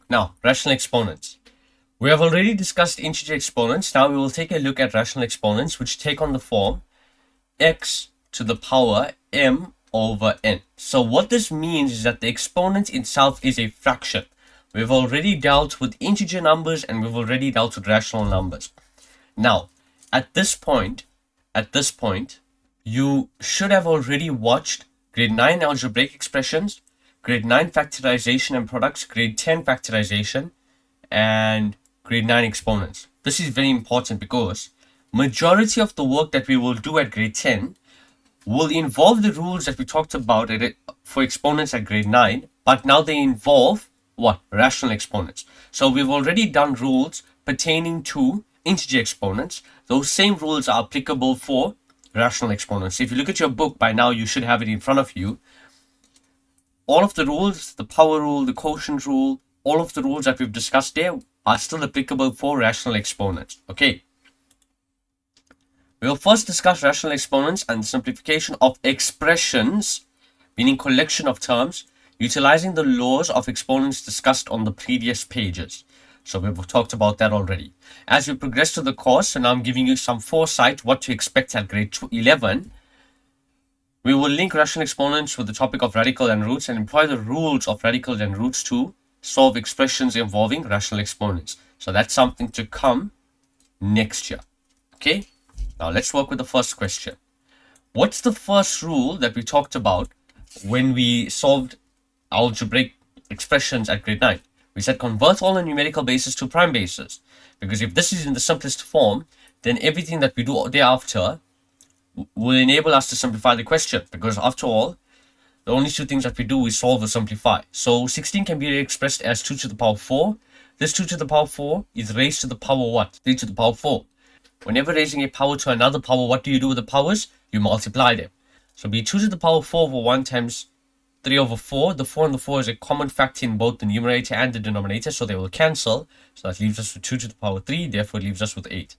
Now, rational exponents. We have already discussed integer exponents. Now we will take a look at rational exponents, which take on the form x to the power m over n. So what this means is that the exponent itself is a fraction. We've already dealt with integer numbers and we've already dealt with rational numbers. Now, at this point, you should have already watched grade 9 algebraic expressions, grade 9 factorization and products, grade 10 factorization, and grade 9 exponents. This is very important because majority of the work that we will do at grade 10 will involve the rules that we talked about for exponents at grade 9, but now they involve what? Rational exponents. So we've already done rules pertaining to integer exponents. Those same rules are applicable for rational exponents. If you look at your book by now, you should have it in front of you. All of the rules, the power rule, the quotient rule, all of the rules that we've discussed there are still applicable for rational exponents. Okay. We will first discuss rational exponents and the simplification of expressions, meaning collection of terms, utilizing the laws of exponents discussed on the previous pages. So we've talked about that already. As we progress to the course, and I'm giving you some foresight what to expect at grade 11, we will link rational exponents with the topic of radical and roots and employ the rules of radicals and roots to solve expressions involving rational exponents. So that's something to come next year. Okay, now let's work with the first question. What's the first rule that we talked about when we solved algebraic expressions at grade 9? We said convert all the numerical bases to prime bases, because if this is in the simplest form, then everything that we do thereafter will enable us to simplify the question, because after all, the only two things that we do is solve or simplify. So 16 can be expressed as 2 to the power 4. This 2 to the power 4 is raised to the power what? 3 to the power 4. Whenever raising a power to another power, what do you do with the powers? You multiply them. So be 2 to the power 4 over 1 times 3 over 4. The 4 and the 4 is a common factor in both the numerator and the denominator, so they will cancel. So that leaves us with 2 to the power 3, therefore it leaves us with 8.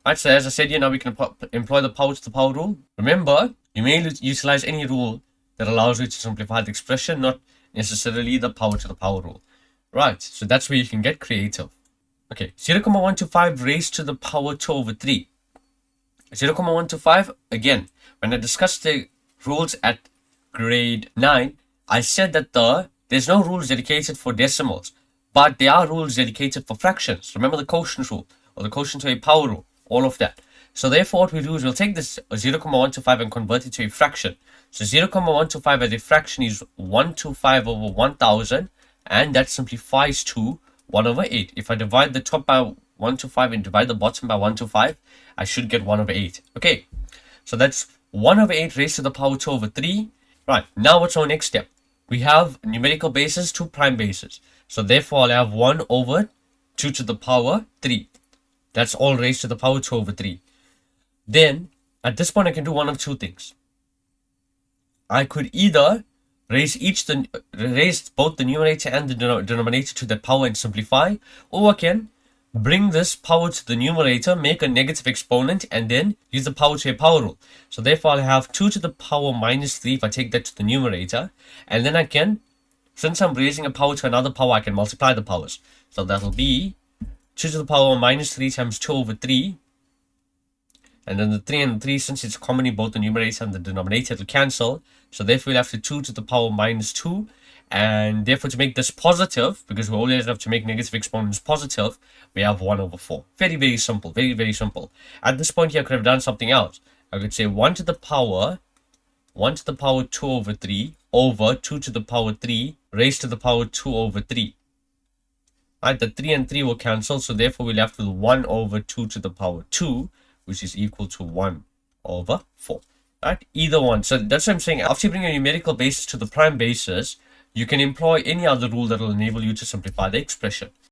Right, so as I said here, now we can employ the power to the power rule. Remember, you may utilize any rule that allows you to simplify the expression, not necessarily the power to the power rule. Right, so that's where you can get creative. Okay, 0,125 raised to the power 2 over 3. 0,125, again, when I discussed the rules at grade 9, I said that there's no rules dedicated for decimals, but there are rules dedicated for fractions. Remember the quotient rule, or the quotient to a power rule, all of that. So therefore what we do is we'll take this 0,125 and convert it to a fraction. So 0,125 as a fraction is 125 over 1000, and that simplifies to 1 over 8. If I divide the top by 125 and divide the bottom by 125, I should get 1 over 8. Okay, so that's 1 over 8 raised to the power 2 over 3. Right, now what's our next step? We have numerical bases, 2 prime bases. So therefore I'll have 1 over 2 to the power 3. That's all raised to the power 2 over 3. Then, at this point I can do one of two things. I could either raise both the numerator and the denominator to that power and simplify, or I can bring this power to the numerator, make a negative exponent, and then use the power to a power rule. So therefore I'll have 2 to the power minus 3 if I take that to the numerator, and then I can, since I'm raising a power to another power, I can multiply the powers. So that'll be 2 to the power minus 3 times 2 over 3, and then the 3 and the 3, since it's common in both the numerator and the denominator, it will cancel. So therefore we'll have to 2 to the power minus 2, and therefore to make this positive, because we always have to make negative exponents positive, we have 1 over 4. Very, very simple. Very, very simple. At this point here, I could have done something else. I could say 1 to the power 2 over 3 over 2 to the power 3 raised to the power 2 over 3. Right, the 3 and 3 will cancel, so therefore we'll have to 1 over 2 to the power 2, which is equal to 1 over 4. Right, either one. So that's what I'm saying. After you bring your numerical bases to the prime bases, you can employ any other rule that will enable you to simplify the expression.